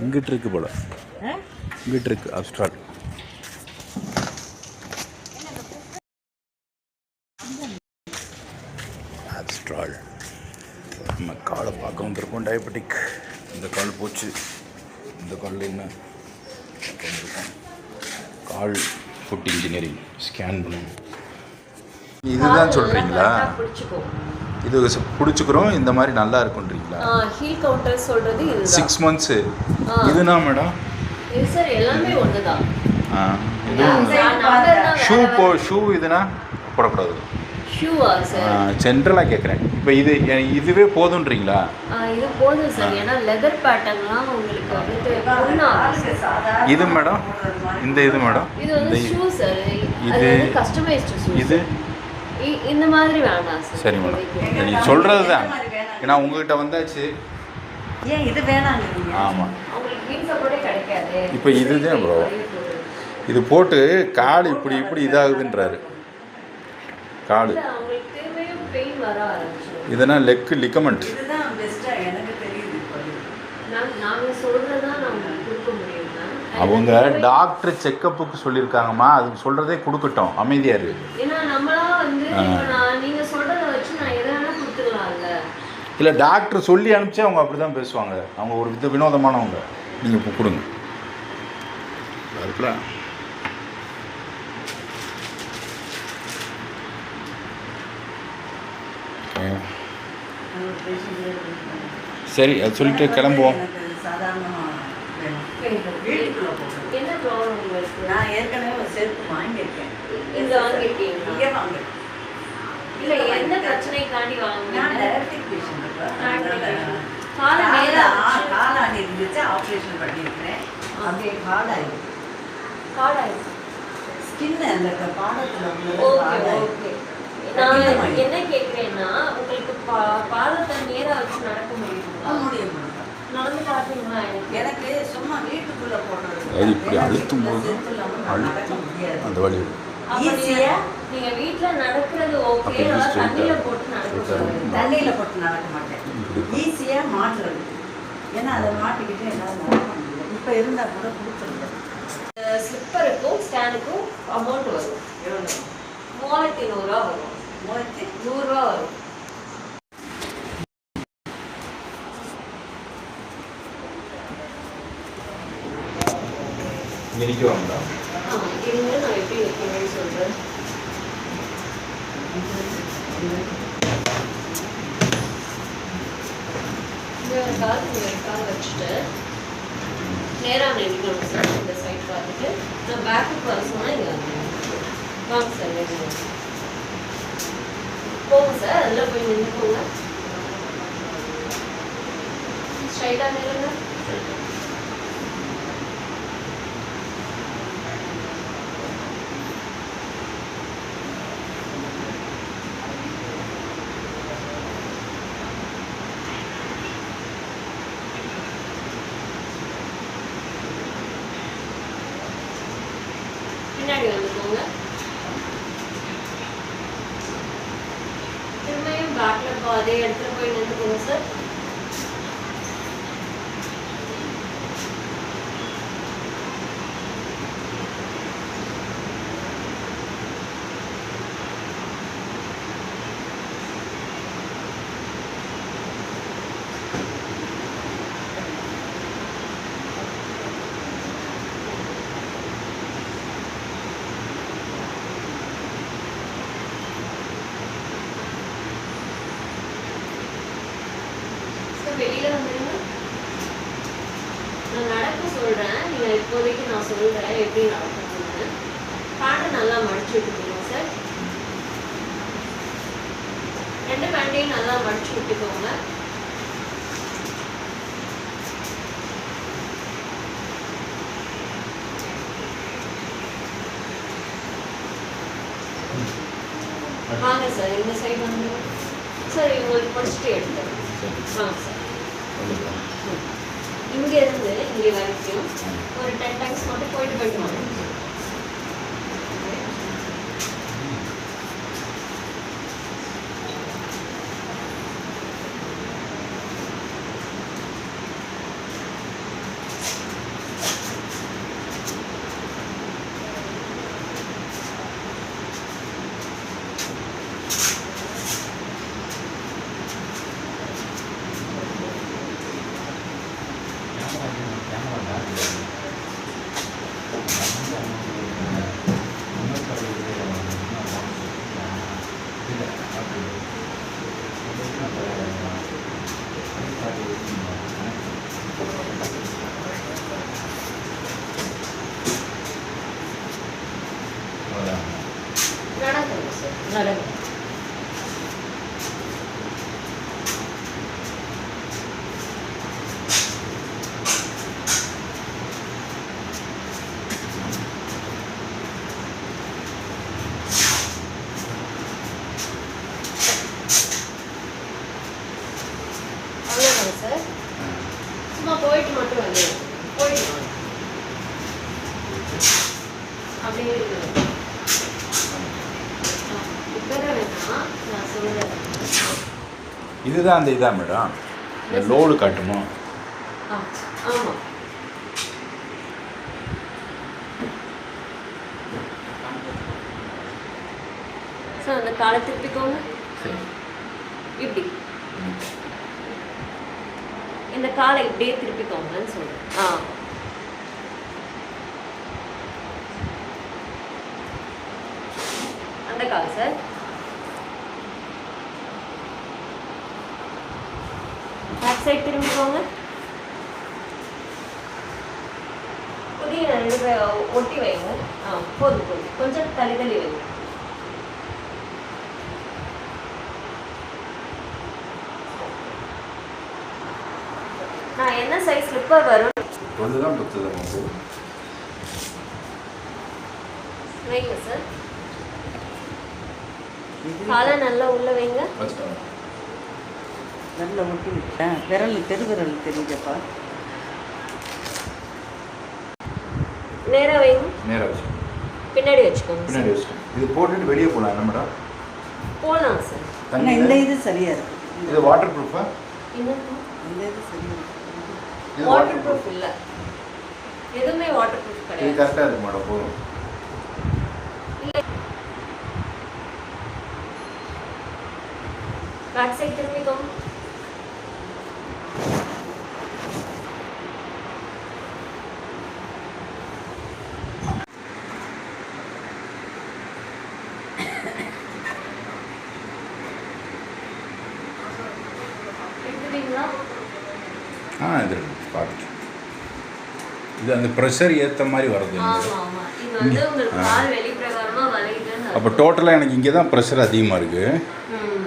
இங்கிட்டு இருக்கு போல, இங்கிட்டு இருக்கு அப்ஸ்ட்ரால். அப்ஸ்ட்ரால் நம்ம காலை பார்க்க வந்துருக்கோம். டயபெட்டிக். இந்த கால் போச்சு, இந்த காலில் என்ன பார்க்க வந்திருக்கோம். கால் ஃபுட் இன்ஜினியரிங் ஸ்கேன் பண்ணணும். இதுதான் சொல்கிறீங்களா? இது பிடிச்சிக்கிறோம், இந்த மாதிரி நல்லா இருக்குன்றீங்களா? ஹீல் கவுண்டர் சொல்கிறது இது 6 months. இதுனா மேடம் இது சார் எல்லாமே ஒன்று தான். ஷூ இதுனா போடக்கூடாது. ஷூவா சார்? ஜென்ரலாக கேட்குறேன். இப்போ இதுவே போதுன்றீங்களா? இது போதும் சார், ஏன்னா லெதர் பேட்டர்ன்லாம் உங்களுக்கு வந்து இது மேடம், இது மேடம், இது வந்து ஷூ சார். இது கஸ்டமைஸ்டு ஷூ. இது இந்த மாதிரி வேண்டாம் சார். சரி மேடம், நீங்கள் சொல்கிறது தான். ஏன்னா உங்ககிட்ட வந்தாச்சு. ஏன் இது வேணாம்? ஆமாம், உங்களுக்கு ஹீல் சப்போர்ட்டே கிடைக்காது. இப்போ இதுதான் ப்ரோ, இது போட்டு கால் இப்படி இப்படி இதாகுதுன்றாரு கால். இதனா லெக்கு லிகமெண்ட். அவங்க டாக்டர் செக்கப்புக்கு சொல்லியிருக்காங்கம்மா, அதுக்கு சொல்கிறதே கொடுக்கட்டும், அமைதியாக இருக்கு. இல்லை டாக்டர் சொல்லி அனுப்பிச்சா அவங்க அப்படி தான் பேசுவாங்க. அவங்க ஒரு வினோதமானவங்க. நீங்கள் இப்போ கொடுங்க அதுக்குலாம். சரி, அது சொல்லிட்டு கிளம்புவோம். நான் ஏற்கனவே ஒரு செருப்பு வாங்கியிருக்கேன். இங்க வாங்கிருக்கீங்களா? இல்ல எந்த பிரச்சனைக்காண்டி வாங்குனீங்க? நான் டயபெட்டிக் பேஷண்ட். காலாணி இருந்துச்சு, ஆப்ரேஷன் பண்ணியிருக்கிறேன். அப்படியே காடாயிருக்கு. ஸ்கின் அந்த பாடத்தில் நான் என்ன கேட்குறேன்னா, உங்களுக்கு பாதத்தை நேராக வச்சு நடக்க முடியும்? நடந்து பார்த்தீங்களா? எனக்கு சும்மா வீட்டுக்குள்ளே போடுறது இப்படி அழுத்தும் போது அந்த வழி ஈஸியாக. நீங்கள் வீட்டில் நடக்கிறது ஓகே, தண்ணியில் போட்டு நடக்க மாட்டேன். ஈஸியாக மாட்டுறது. ஏன்னா அதை மாட்டிக்கிட்டு என்னால் நடக்க முடியல. இப்போ இருந்தால் கூட கொடுத்துருங்க. ஸ்லிப்பருக்கும் ஸ்டாண்டுக்கும் அமௌண்ட் வரும். எவ்வளோ? 3100 வரும். 100 வரும். இன்னைக்கு வாங்கடா. இருங்க, நான் எப்படி வைக்கணும்னு சொல்கிறேன். ஒரு கால் வச்சுட்டு நேராக நினைக்கணும் சார். இந்த சைட் பார்த்துட்டு நான் பேக்குக்கு வர சொன்னால் இங்கே வாங்க சார். போங்க சார், அதில் போய் நின்றுக்கோங்க. ஸ்ட்ரைட்டாக நில்லுங்க. பின்னாடி வந்துக்கோங்க. திரும்பியும் பேக்கில் அதே இடத்துல போய் நின்றுக்கோங்க சார். வெளியில வந்துருங்க. நான் நடக்க சொல்றேன், நீங்க இப்போதைக்கு நான் சொல்றேன் எப்படி நடக்கணும்னு. பேண்டை நல்லா மடிச்சு விட்டுக்கோங்க சார். 2 பேண்டையும் நல்லா மடிச்சு விட்டுக்கோங்க. வாங்க சார், இந்த சைடு வந்து சார் உங்களுக்கு ஃபர்ஸ்ட் எடுத்துறேன். வாங்க சார். இங்கே இருந்து இங்கே வரைக்கும் ஒரு 10 டைம்ஸ் மட்டும் போயிட்டு வாங்க. இதுதான் அந்த இதா மேடம் இந்த லோடு காட்டுமோ? ஆமாம். சார் அந்த காலை திருப்பிக்கோங்க. சரி. இப்படி இந்த காலை இப்படியே திருப்பிக்கோங்கன்னு சொல்கிறேன். அந்த கால் சார். பேக் சைட் திரும்பிக்கோங்க. புதிய ஒட்டி வைங்க. போதும் போதும், கொஞ்சம் தள்ளி தள்ளி வைங்க. நான் என்ன சைஸ் ஸ்லிப்பர் வரும் தான் பத்து வைங்க சார். காலை நல்லா உள்ள வைங்க. நல்ல ஒட்டி விட்டேன். விரல் பெருவிரல் தெரியுதப்பா. நேரா வைங்க. நேரா வச்சு பின்னாடி வச்சுக்கோங்க. பின்னாடி வச்சு இது போட்டுட்டு வெளியே போகலாம் என்ன மேடம்? போகலாம் சார். ஆனால் இந்த இது சரியா இருக்கு. இது வாட்டர் ப்ரூஃபா? இந்த இது சரியா இருக்கு. வாட்டர் ப்ரூஃப் இல்லை, எதுவுமே வாட்டர் ப்ரூஃப் இது கிடையாது. கரெக்டாக இருக்கு மேடம். போதும். பேக் சைட் திரும்பிக்கோங்க. எடுத்துட்டீங்களா? இது பார்த்துட்டு இது அந்த ப்ரெஷர் ஏற்ற மாதிரி வருது. ஆமா ஆமா, இது வந்து உங்களுக்கு கால் வெளிப்பிரகாரமா வளையுதுன்னு அப்போ டோட்டலாக எனக்கு இங்கே தான் ப்ரெஷர் அதிகமாக இருக்குது. ம்.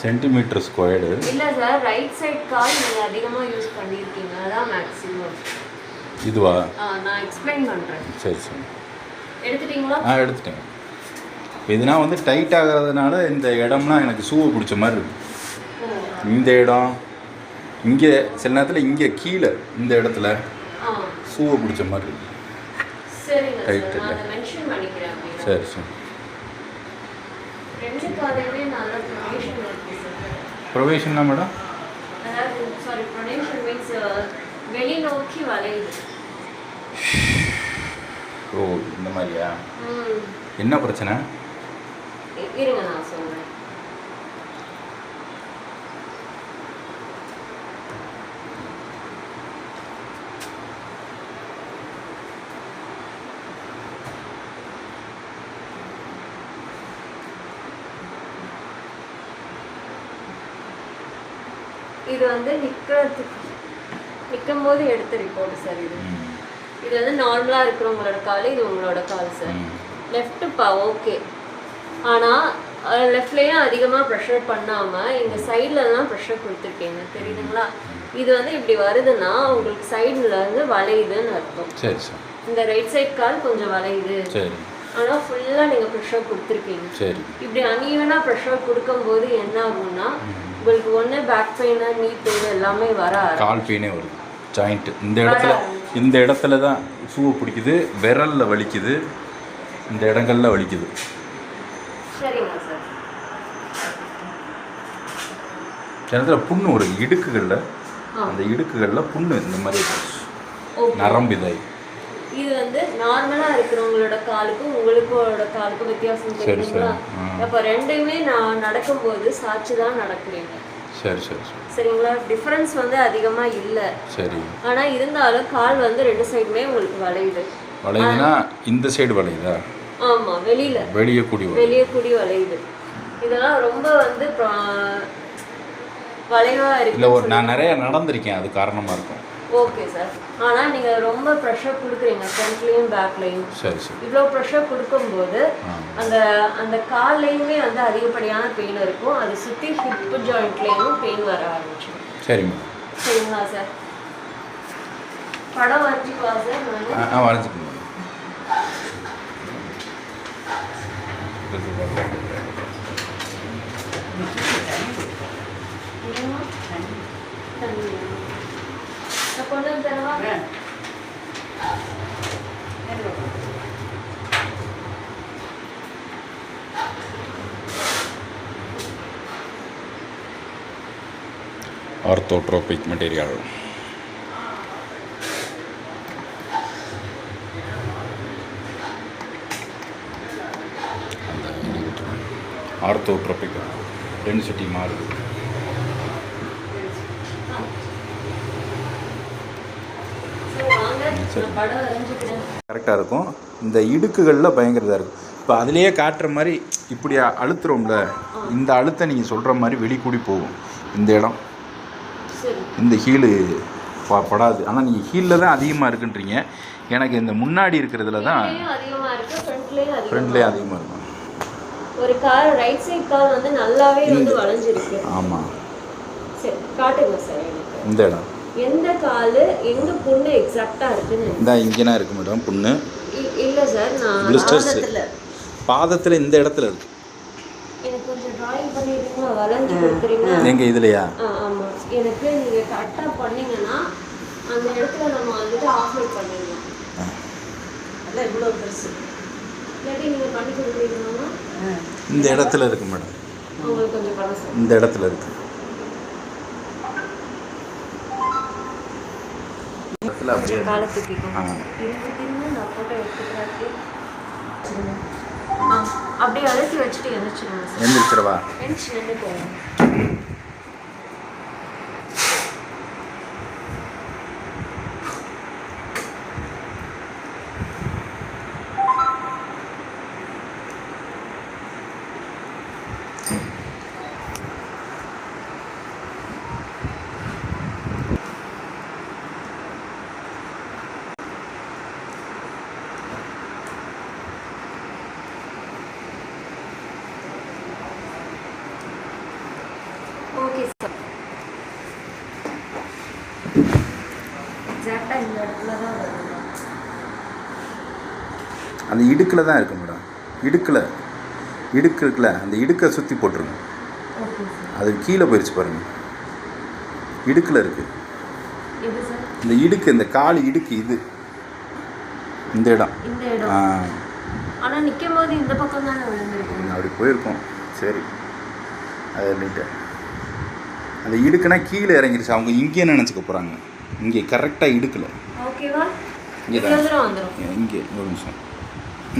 Centimetre squared. இல்ல சார், ரைட் சைடு கால் நீங்க அதிகமா யூஸ் பண்ணிருக்கீங்க, அதான் மேக்ஸிமம். இதுவா? நான் எக்ஸ்பிளைன் பண்றேன். சரி சரி. எடுத்துட்டீங்களா? எடுத்துட்டேன். இப்போ இதுனா வந்து டைட் ஆகிறதுனால இந்த இடம்லாம் எனக்கு சூவை பிடிச்ச மாதிரி இருக்கு. இந்த இடம் இங்கே சில நேரத்தில் இங்கே கீழே இந்த இடத்துல சூவை பிடிச்ச மாதிரி இருக்கு. சரிங்க டைட் சார், இல்லை. நான் மென்ஷன் பண்ணிக்கிறேன் அப்படியே. சரி சரி. ரெண்டு காலையுமே நல்ல ப்ரொனேஷன் இருக்கு சார். ப்ரொவேஷன்னா மேடம்? அதாவது சாரி, ப்ரொனேஷன் மீன்ஸ் வெளி நோக்கி வளையுது. ஓ இந்த மாதிரியா? ம். என்ன பிரச்சனை? இருங்க நான் சொல்றேன். இது வந்து நிற்கும் போது எடுத்த ரிப்போர்ட் சார். இது வந்து நார்மலாக இருக்கிறவங்களோட கால், இது உங்களோட கால் சார். லெஃப்ட்டுப்பா ஓகே, ஆனால் லெஃப்ட்லேயும் அதிகமாக ப்ரெஷர் பண்ணாமல் இந்த சைட்லலாம் ப்ரெஷர் கொடுத்துருக்கீங்க, தெரியுதுங்களா? இது வந்து இப்படி வருதுன்னா உங்களுக்கு சைடில் வந்து வளையுதுன்னு அர்த்தம். சரி சார். இந்த ரைட் சைட் கால் கொஞ்சம் வளையுது. சரி. ஆனால் ஃபுல்லாக நீங்கள் ப்ரெஷர் கொடுத்துருக்கீங்க. சரி. இப்படி அன்ஈவனாக ப்ரெஷர் கொடுக்கும்போது என்ன ஆகும்னா உங்களுக்கு ஒன்று பேக் பெயின், நீ பெயின் எல்லாமே வர ஆரம்பிக்கும். கால் பெயினே வருது. ஜாயிண்ட்டு இந்த இடத்துல தான் சூவை பிடிக்குது, விரலில் வலிக்குது, இந்த இடங்கள்ல வலிக்குது. சரிங்க சார். சில இடத்துல புண்ணு ஒரு இடுக்குகளில், அந்த இடுக்குகளில் புண்ணு இந்த மாதிரி நரம்பு இதாகி. இது வந்து நார்மலாக இருக்கிறவங்களோட காலுக்கும் உங்களுக்கோட காலுக்கும் வித்தியாசம் தெரியுங்களா? அப்போ ரெண்டுமே நான் நடக்கும்போது சாட்சி தான் நடக்கிறீங்க. சரி சரி சரி. சரிங்களா? டிஃப்ரென்ஸ் வந்து அதிகமாக இல்லை. சரி. ஆனால் இருந்தாலும் கால் வந்து ரெண்டு சைடுமே உங்களுக்கு வளையுது. வளையுதுன்னா இந்த சைடு வளையுதா? ஆமாம், வெளியே கூடி வளையுது. இதெல்லாம் ரொம்ப வந்து வளைவாக இருக்கு. இல்லை, நான் நிறைய நடந்திருக்கேன், அது காரணமாக இருக்கும். Okay sir. ஆனால் நீங்கள் ரொம்ப ப்ரெஷர் கொடுக்குறீங்க ஃப்ரண்ட்லேயும் பேக்லேயும். சரி சரி. இவ்வளோ ப்ரெஷர் கொடுக்கும்போது அந்த அந்த கால்லையுமே வந்து அதிகப்படியான பெயின் இருக்கும். அது சுற்றி ஹிப் ஜாயிண்ட்லேயும் பெயின் வர ஆரம்பிச்சிடும். சரிம்மா. சரிங்களா சார்? படம் வரைஞ்சிக்குவா சார்? நான் வரைஞ்சிக்கணும். கொண்டு வந்து தரவா? Orthotropic material. ஆர்த்தோட்ரோபிக் டென்சிட்டி மாறுது. கரெக்டாக இருக்கும். இந்த இடுக்குகளில் பயங்கரதாக இருக்கும். இப்போ அதிலேயே காட்டுற மாதிரி இப்படி அழுத்துறோம்ல, இந்த அழுத்த நீங்கள் சொல்கிற மாதிரி வெளிக்கூடி போகும். இந்த இடம் இந்த ஹீலு படாது. ஆனால் நீங்கள் ஹீலில் தான் அதிகமாக இருக்குன்றீங்க. எனக்கு இந்த முன்னாடி இருக்கிறதுல தான் ஃப்ரண்ட்லேயே அதிகமாக இருக்கும். ஒரு கால் ரைட் சைடு கால் வந்து நல்லாவே வந்து வளைஞ்சிருக்கு. ஆமாம், சரி காட்டுங்க சார். இந்த இடம் எந்த கால் எங்க புண்ணு எக்ஸாக்ட்டா இருக்குன்னு இந்த இங்கேனா இருக்கு மேடம் புண்ணு. இல்ல சார், நான் பாதத்தில் இந்த இடத்துல இருக்கு. எனக்கு கொஞ்சம் டிராயிங் பண்ணிடுறீங்களா, வளைஞ்சு கொடுக்குறீங்களா? எங்க இதுலையா? ஆமா, எனக்கு நீங்க கரெக்டா பண்ணீங்கன்னா அந்த இடத்துல நம்ம வந்துட்டு ஆஃப்லைட் பண்ணிடலாம். அதான் இவ்வளோ பெருசு. இல்லாட்டி நீங்க பண்ணி கொடுக்குறீங்கன்னா இந்த இடத்துல இருக்கு மேடம். உங்களுக்கு கொஞ்சம் பண்ண சார். இந்த இடத்துல இருக்கு. காலத்துக்கு அப்படியே அழுத்தி வச்சுட்டு எந்திரிச்சிருவாங்க. எந்திரிச்சிருவா. நின்று போவோம். Okay sir. எக்ஸாக்டாக இந்த இடத்துல தான் வருது. அந்த இடுக்கில் தான் இருக்கு மேடம். இடுக்கு இருக்குல்ல, அந்த இடுக்கை சுற்றி போட்டுருங்க. அது கீழே போயிடுச்சு பாருங்க. இடுக்கில் இருக்கு. இந்த இடுக்கு, இந்த கால் இடுக்கு, இது இந்த இடம். ஆனால் நிற்கும் போது இந்த பக்கம் தானே விழுந்துருக்கும். அப்படி போயிருக்கோம். சரி, அது இல்லைட்டு அந்த இடுக்குனா கீழே இறங்கிருச்சு. அவங்க இங்கே நினச்சிக்க போகிறாங்க. இங்கே கரெக்டாக இடுக்கல. ஓகேவா? இங்கே வந்துடும். இங்கே ஒரு நிமிஷம்.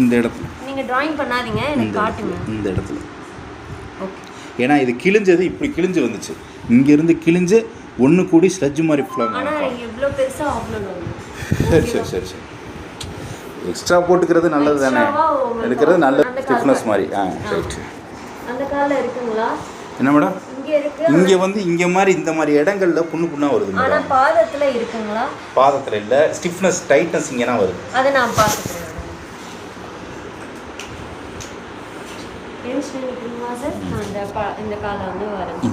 இந்த இடத்துல நீங்கள் டிராயிங் பண்ணாதீங்க, எனக்கு காட்டுங்க. இந்த இடத்துல. ஓகே. ஏன்னா இது கிழிஞ்சது, இப்படி கிழிஞ்சு வந்துச்சு. இங்கேருந்து கிழிஞ்சு ஒன்று கூடி ஸ்லட்ஜ் மாதிரி ஃப்ளம். ஆனால் இவ்வளோ பெருசாக ஆஃப்லோட் ஆகும். சரி சரி சரி. எக்ஸ்ட்ரா போட்டுக்கிறது நல்லது தானே, இருக்கிறது நல்ல ஸ்டிஃப்னஸ் மாதிரி. ரைட். அந்த காலில் இருக்குங்களா? என்ன மேடம்? இங்கே வந்து இங்கே மாதிரி இந்த மாதிரி இடங்கள்ல புண்ணாக வருது மேடம். ஆனால் பாதத்தில் இருக்குங்களா? பாதத்தில் இல்லை, ஸ்டிஃப்னஸ் டைட்னஸ் இங்கேனா வருது. அதை நான் பார்த்துக்கிறேன். டென்ஷன் இருக்குங்களா சார்? இந்த காலை வந்து வரைஞ்சி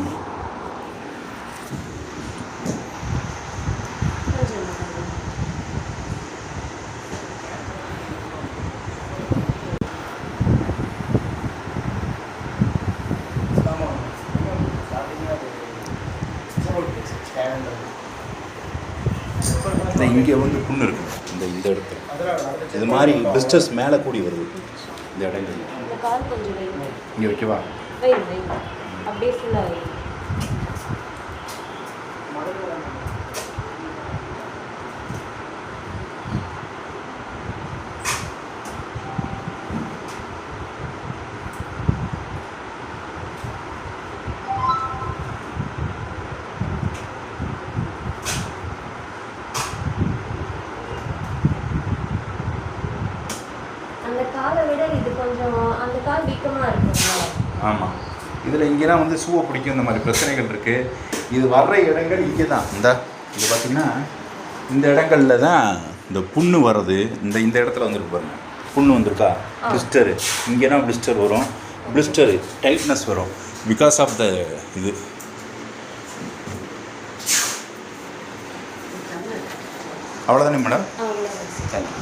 இங்கே வந்து புண்ணு இருக்குது. இந்த இடத்துல இது மாதிரி பிஸ்டர்ஸ் மேலே கூடி வருது. இந்த இடங்கள் இங்கே வைக்கவா? அப்படியே ஃபுல்லாக அந்த காலை விட இது கொஞ்சம் அந்த கால் வீக்கமாக இருக்குங்களா? ஆமாம். இதில் இங்கேலாம் வந்து சூவை பிடிக்கும். இந்த மாதிரி பிரச்சனைகள் இருக்குது. இது வர்ற இடங்கள் இங்கே தான். இந்த இது பார்த்திங்கன்னா இந்த இடங்களில் தான் இந்த புண்ணு வர்றது. இந்த இடத்துல வந்துருக்கு பாருங்கள், புண்ணு வந்திருக்கா, பிளிஸ்டரு. இங்கேனா பிளிஸ்டர் வரும், பிளிஸ்டரு டைட்னஸ் வரும் பிகாஸ் ஆஃப் த இது. அவ்வளோதானே மேடம்? அவ்வளோதான். தேங்க்யூ.